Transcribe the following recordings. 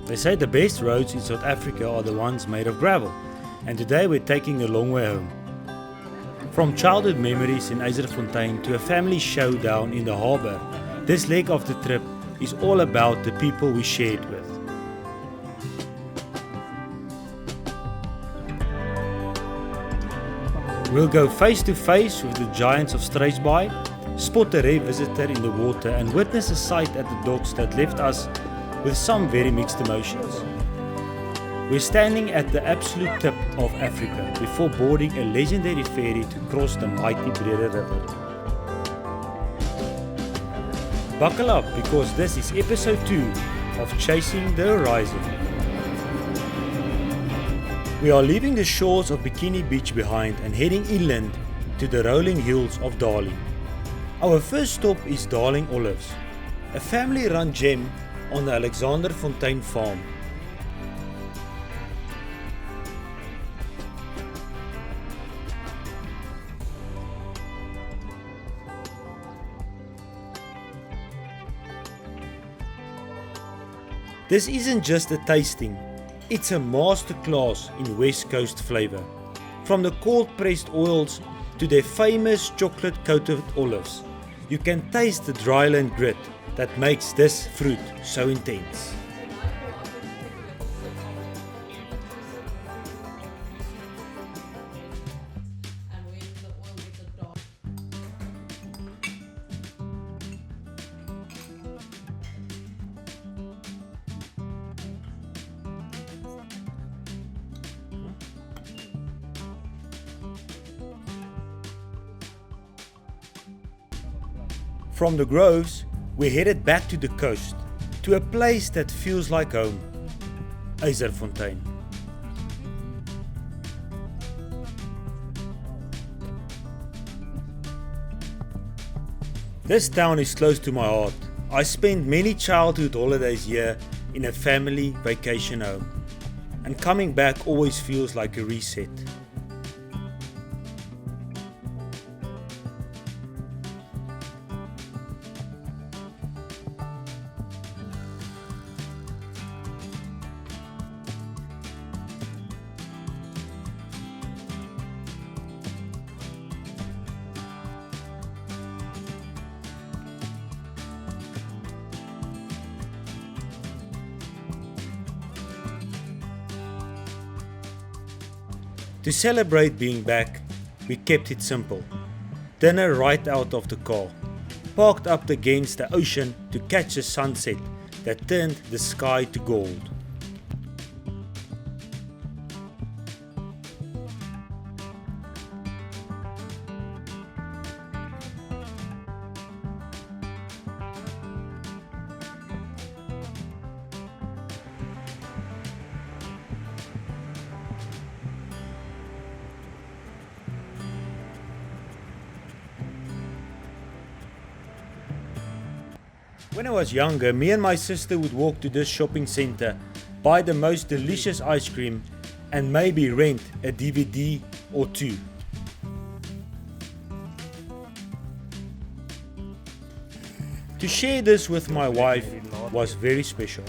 They say the best roads in South Africa are the ones made of gravel, and today we're taking a long way home. From childhood memories in Yzerfontein to a family showdown in the harbour, this leg of the trip is all about the people we shared with. We'll go face to face with the giants of Struisbaai, spot a rare visitor in the water and witness a sight at the docks that left us with some very mixed emotions. We're standing at the absolute tip of Africa before boarding a legendary ferry to cross the mighty Brede River. Buckle up because this is episode 2 of Chasing the Horizon. We are leaving the shores of Bikini Beach behind and heading inland to the rolling hills of Darling. Our first stop is Darling Olives, a family-run gem on the Yzerfontein farm. This isn't just a tasting, it's a masterclass in West Coast flavour. From the cold pressed oils to their famous chocolate coated olives, you can taste the dryland grit that makes this fruit so intense. From the groves, we headed back to the coast, to a place that feels like home, Yzerfontein. This town is close to my heart. I spent many childhood holidays here in a family vacation home, and coming back always feels like a reset. To celebrate being back, we kept it simple. Dinner right out of the car, parked up against the ocean to catch a sunset that turned the sky to gold. When I was younger, me and my sister would walk to this shopping centre, buy the most delicious ice cream and maybe rent a DVD or two. To share this with my wife was very special.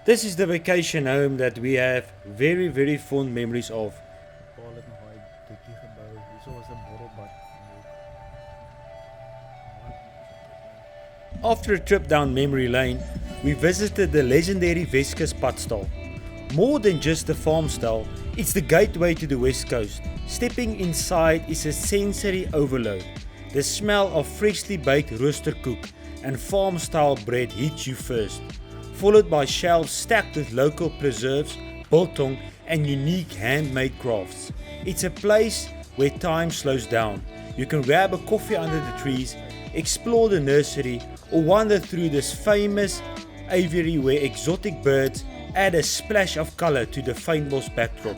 This is the vacation home that we have very fond memories of. After a trip down memory lane, we visited the legendary Weskus Padstal. More than just a farm style, it's the gateway to the West Coast. Stepping inside is a sensory overload. The smell of freshly baked roosterkoek and farm style bread hits you first, followed by shelves stacked with local preserves, biltong and unique handmade crafts. It's a place where time slows down. You can grab a coffee under the trees, explore the nursery or wander through this famous aviary where exotic birds add a splash of colour to the fynbos backdrop.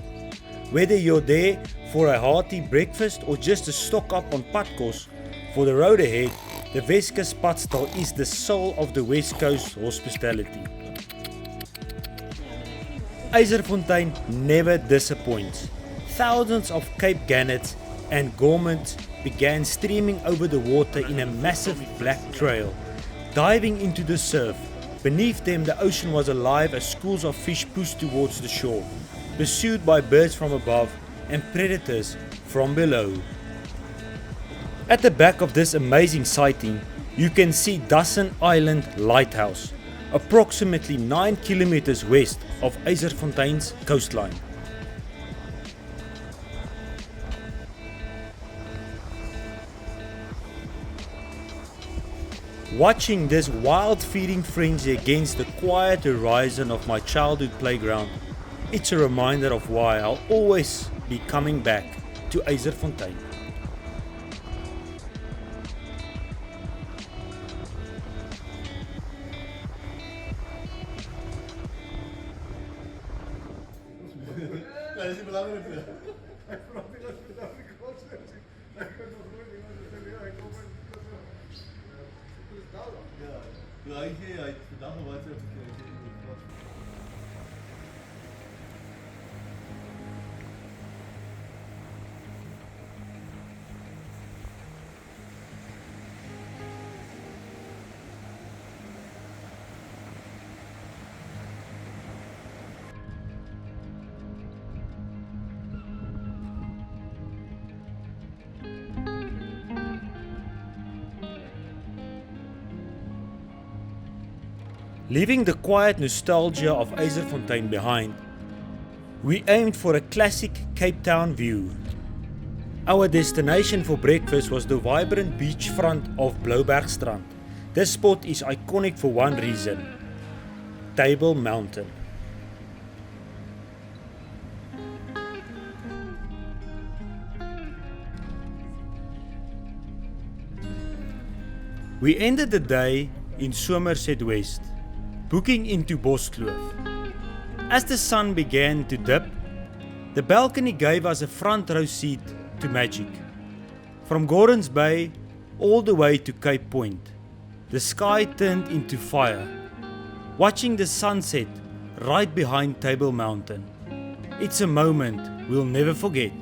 Whether you're there for a hearty breakfast or just to stock up on padkos for the road ahead, the Weskus Padstal is the soul of the West Coast hospitality. Yzerfontein never disappoints. Thousands of Cape Gannets and gourmets began streaming over the water in a massive black trail, diving into the surf. Beneath them the ocean was alive as schools of fish pushed towards the shore, pursued by birds from above and predators from below. At the back of this amazing sighting, you can see Dusson Island Lighthouse, approximately 9 kilometers west of Yzerfontein's coastline. Watching this wild feeding frenzy against the quiet horizon of my childhood playground, it's a reminder of why I'll always be coming back to Yzerfontein. Leaving the quiet nostalgia of Yzerfontein behind, we aimed for a classic Cape Town view. Our destination for breakfast was the vibrant beachfront of Bloubergstrand. This spot is iconic for one reason: Table Mountain. We ended the day in Somerset West, booking into Boskloof. As the sun began to dip, the balcony gave us a front row seat to magic. From Gordons Bay all the way to Cape Point, the sky turned into fire. Watching the sunset right behind Table Mountain, it's a moment we'll never forget.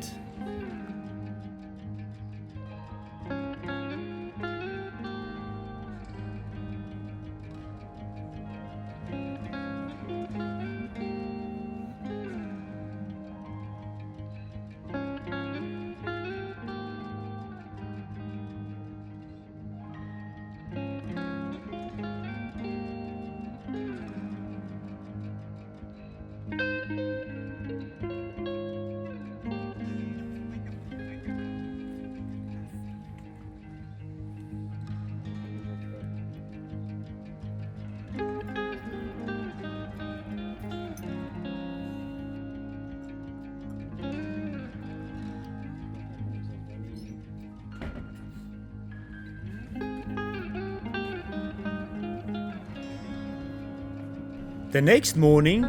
The next morning,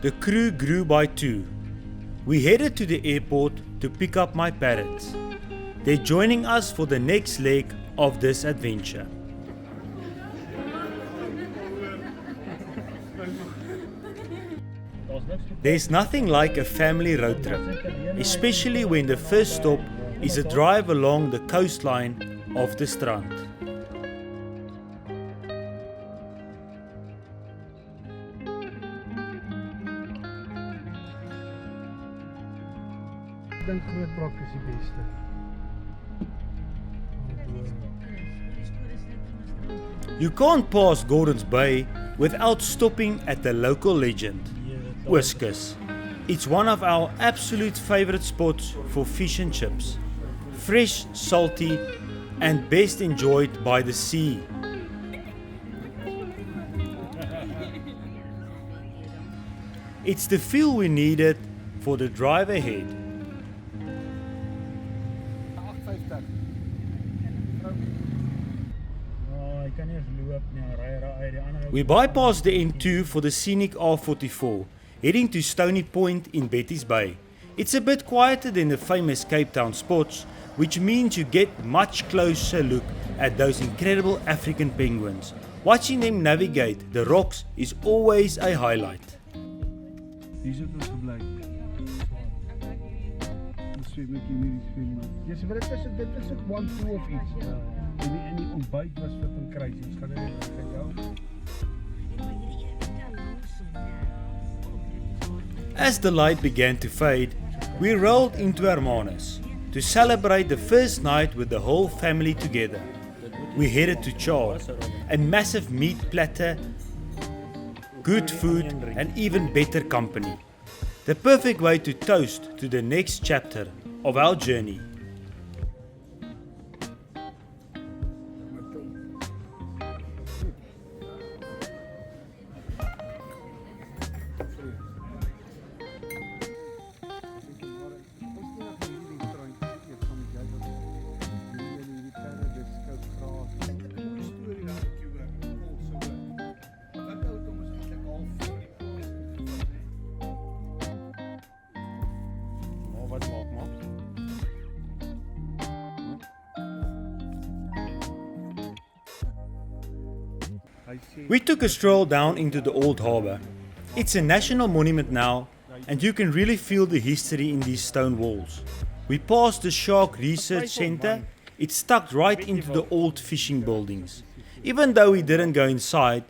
the crew grew by 2. We headed to the airport to pick up my parrots. They're joining us for the next leg of this adventure. There's nothing like a family road trip, especially when the first stop is a drive along the coastline of the Strand. Ik denk groot brak is die beste. You can't pass Gordons Bay without stopping at the local legend, Weskus. It's one of our absolute favorite spots for fish and chips. Fresh, salty, and best enjoyed by the sea. It's the feel we needed for the drive ahead. We bypassed the N2 for the scenic R44, heading to Stony Point in Betty's Bay. It's a bit quieter than the famous Cape Town spots, which means you get much closer look at those incredible African penguins. Watching them navigate the rocks is always a highlight. Hier zit ons gebly. Ons swem met hierdie swembad. Yes, maar dit is ook one two of iets. En die ontbyt was flipping crazy. Ons gaan net kyk jou. As the light began to fade, we rolled into Hermanus to celebrate the first night with the whole family together. We headed to Char, a massive meat platter, good food and even better company. The perfect way to toast to the next chapter of our journey. We took a stroll down into the old harbour. It's a national monument now, and you can really feel the history in these stone walls. We passed the Shark Research Centre. It's tucked right into the old fishing buildings. Even though we didn't go inside,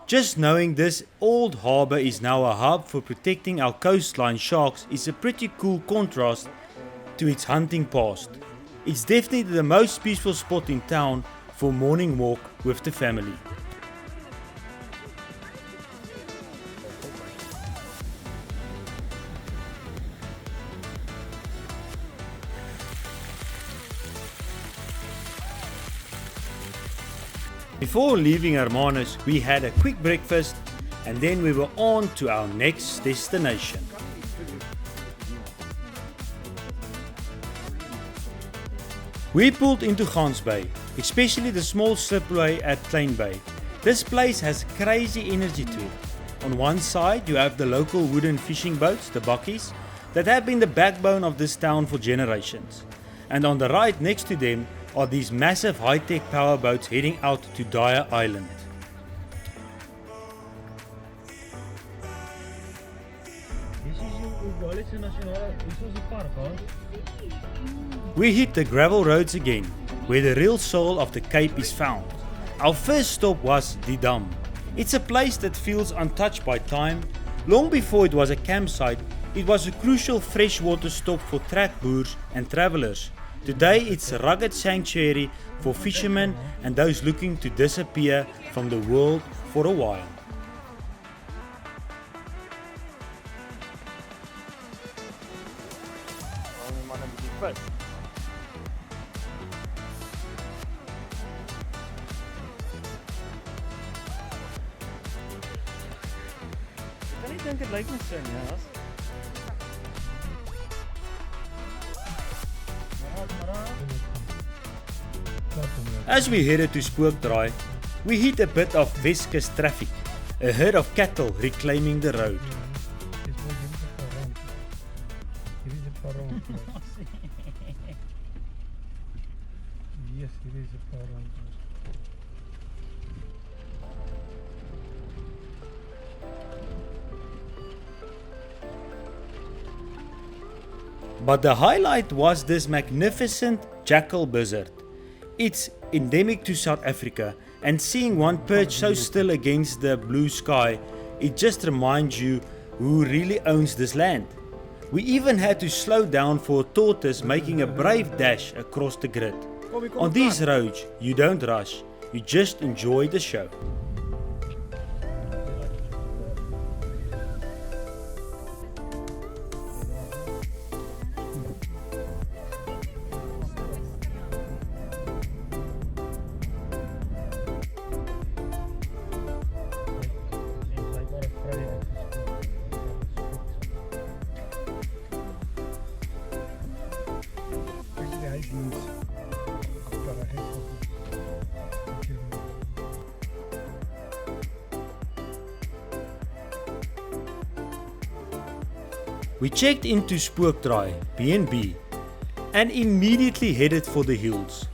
just knowing this old harbour is now a hub for protecting our coastline sharks is a pretty cool contrast to its hunting past. It's definitely the most peaceful spot in town for morning walk with the family. Before leaving Hermanus, we had a quick breakfast and then we were on to our next destination. We pulled into Gans Bay, especially the small slipway at Klein Bay. This place has crazy energy to it. On one side you have the local wooden fishing boats, the bakkies, that have been the backbone of this town for generations. And on the right next to them are these massive high-tech powerboats heading out to Dyer Island. We hit the gravel roads again, where the real soul of the Cape is found. Our first stop was Die Dam. It's a place that feels untouched by time. Long before it was a campsite, it was a crucial freshwater stop for track boers and travellers. Today it's a rugged sanctuary for fishermen and those looking to disappear from the world for a while. Ik denk het lijkt me zo, ja. As we headed to Spookdraai, we hit a bit of Weskus traffic, a herd of cattle reclaiming the road. Yes, hier is 'n paar rand. But the highlight was this magnificent jackal buzzard. It's endemic to South Africa, and seeing one perch so still against the blue sky, it just reminds you who really owns this land. We even had to slow down for a tortoise making a brave dash across the grid. On these roads, you don't rush, you just enjoy the show. We checked into Spookdraai B&B and immediately headed for the hills.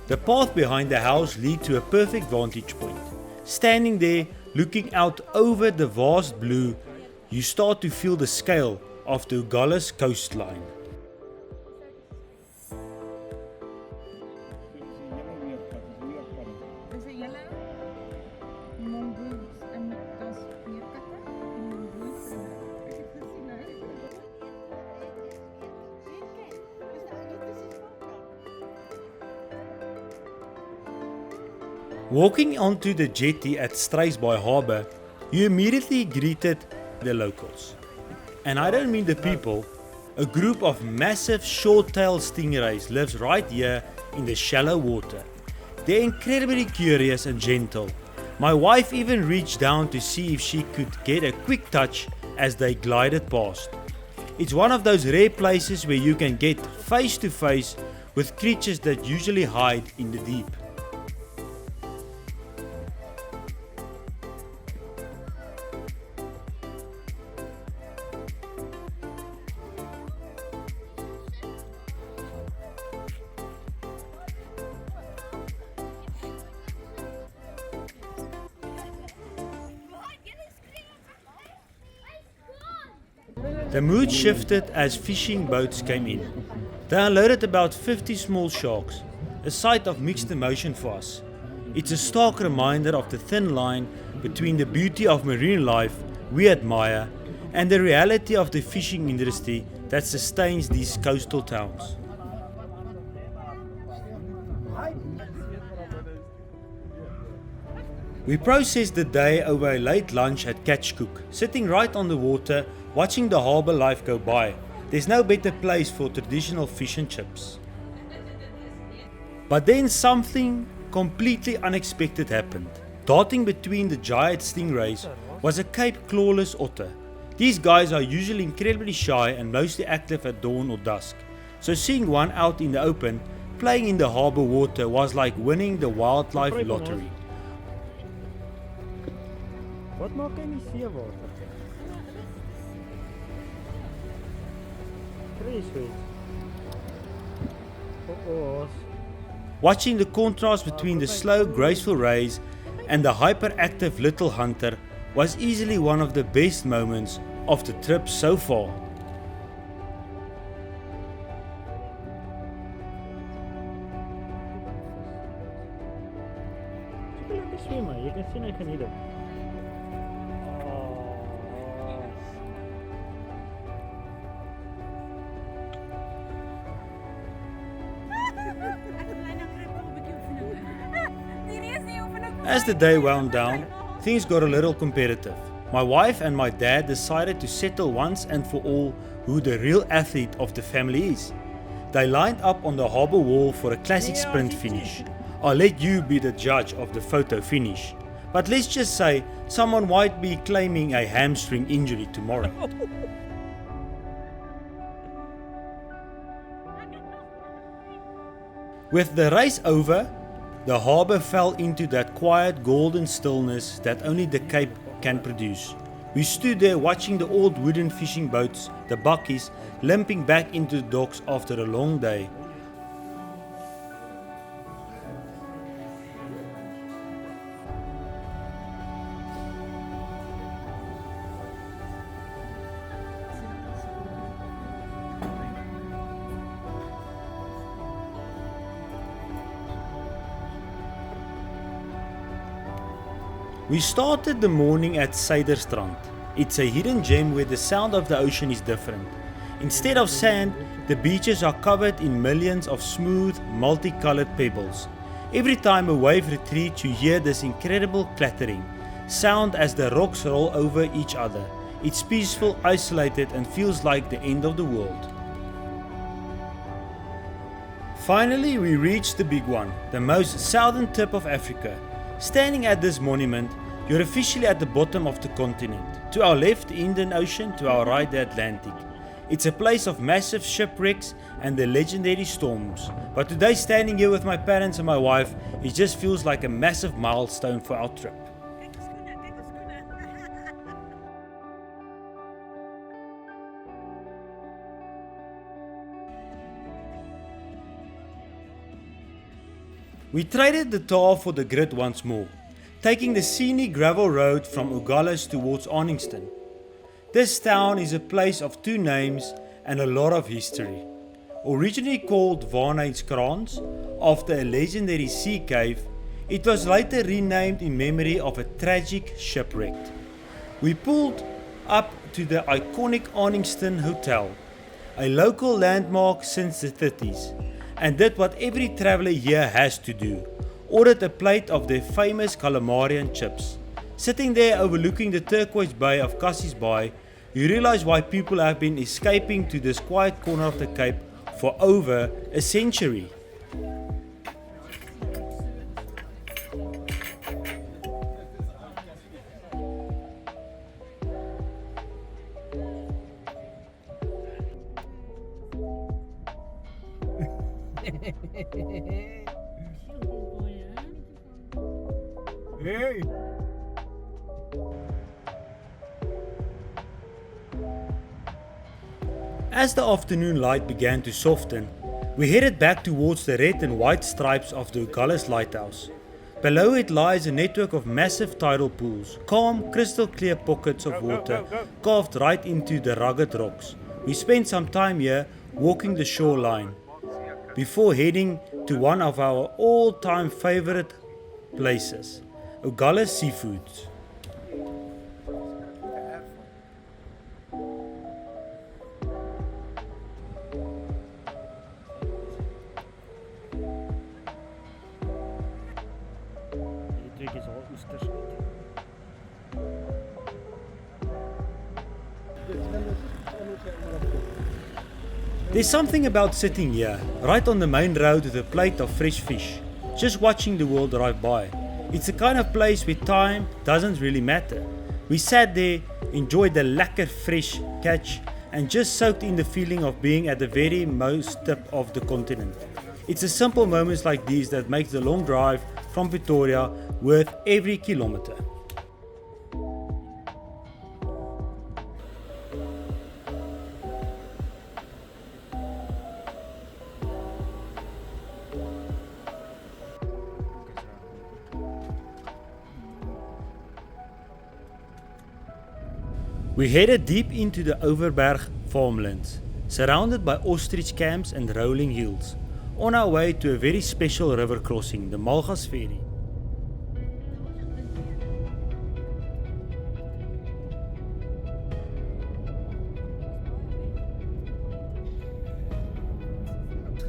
The path behind the house led to a perfect vantage point. Standing there, looking out over the vast blue, you start to feel the scale of the Agulhas coastline. Is it yellow? Mongoose en dat is meerkatten. Mongoose en ek het gesien nou. Walking onto the jetty at Struisbaai harbour, you immediately greeted the locals. And I don't mean the people. A group of massive short-tailed stingrays lives right here in the shallow water. They're incredibly curious and gentle. My wife even reached down to see if she could get a quick touch as they glided past. It's one of those rare places where you can get face to face with creatures that usually hide in the deep. The mood shifted as fishing boats came in. They unloaded about 50 small sharks, a sight of mixed emotion for us. It's a stark reminder of the thin line between the beauty of marine life we admire and the reality of the fishing industry that sustains these coastal towns. We processed the day over a late lunch at Catchcook, sitting right on the water, watching the harbour life go by. There's no better place for traditional fish and chips. But then something completely unexpected happened. Darting between the giant stingrays was a Cape Clawless Otter. These guys are usually incredibly shy and mostly active at dawn or dusk. So seeing one out in the open, playing in the harbour water was like winning the wildlife lottery. Wat maak hy in die seewater? Watching the contrast between the slow, graceful rays and the hyperactive little hunter was easily one of the best moments of the trip so far. Jy kan sien hy geniet dit. As the day wound down, things got a little competitive. My wife and my dad decided to settle once and for all who the real athlete of the family is. They lined up on the harbour wall for a classic sprint finish. I'll let you be the judge of the photo finish. But let's just say someone might be claiming a hamstring injury tomorrow. With the race over, the harbour fell into that quiet golden stillness that only the Cape can produce. We stood there watching the old wooden fishing boats, the bakkies, limping back into the docks after a long day. We started the morning at Yzerfontein. It's a hidden gem where the sound of the ocean is different. Instead of sand, the beaches are covered in millions of smooth, multicolored pebbles. Every time a wave retreats, you hear this incredible clattering sound as the rocks roll over each other. It's peaceful, isolated, and feels like the end of the world. Finally, we reached the big one, the most southern tip of Africa. Standing at this monument, you're officially at the bottom of the continent. To our left, the Indian Ocean, to our right, the Atlantic. It's a place of massive shipwrecks and the legendary storms. But today, standing here with my parents and my wife, it just feels like a massive milestone for our trip. We traded the tar for the grit once more, taking the scenic gravel road from Agulhas towards Arniston. This town is a place of two names and a lot of history. Originally called Bloubergstrand after a legendary sea cave, it was later renamed in memory of a tragic shipwreck. We pulled up to the iconic Arniston Hotel, a local landmark since the 30s, and did what every traveller here has to do. Ordered a plate of their famous calamari and chips. Sitting there overlooking the turquoise bay of Struisbaai, you realize why people have been escaping to this quiet corner of the Cape for over a century. Hey! As the afternoon light began to soften, we headed back towards the red and white stripes of the Agulhas lighthouse. Below it lies a network of massive tidal pools, calm, crystal clear pockets of water carved right into the rugged rocks. We spent some time here walking the shoreline before heading to one of our all-time favorite places, Agulhas Seafoods. Die trek is al oesters uit. There's something about sitting here, right on the main road with a plate of fresh fish, just watching the world drive by. It's the kind of place where time doesn't really matter. We sat there, enjoyed the lekker fresh catch, and just soaked in the feeling of being at the very most tip of the continent. It's the simple moments like these that make the long drive from Pretoria worth every kilometer. We headed deep into the Overberg farmlands, surrounded by ostrich camps and rolling hills, on our way to a very special river crossing, the Malgas Ferry.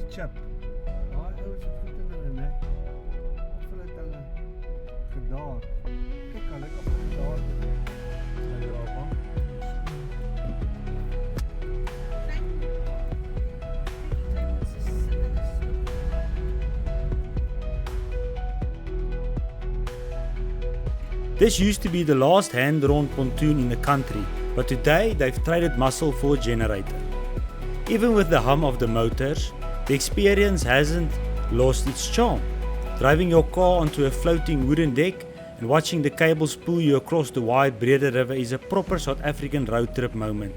Chip. Daai ouens het goed in hulle nek. Of hulle het hulle gedaar. Kyk, hulle het op gedaar. Hulle raak aan. This used to be the last hand-drawn pontoon in the country, but today they've traded muscle for a generator. Even with the hum of the motors, the experience hasn't lost its charm. Driving your car onto a floating wooden deck and watching the cables pull you across the wide Breede River is a proper South African road trip moment.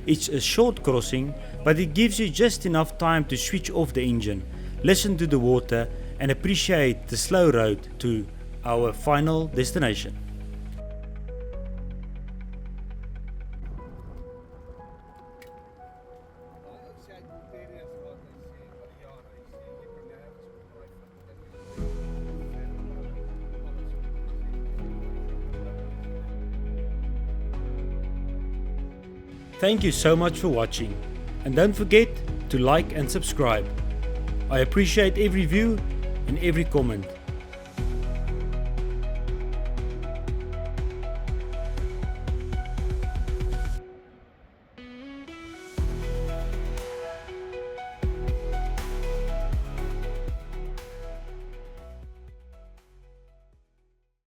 It's a short crossing, but it gives you just enough time to switch off the engine, listen to the water and appreciate the slow road to our final destination. Thank you so much for watching, and don't forget to like and subscribe. I appreciate every view and every comment.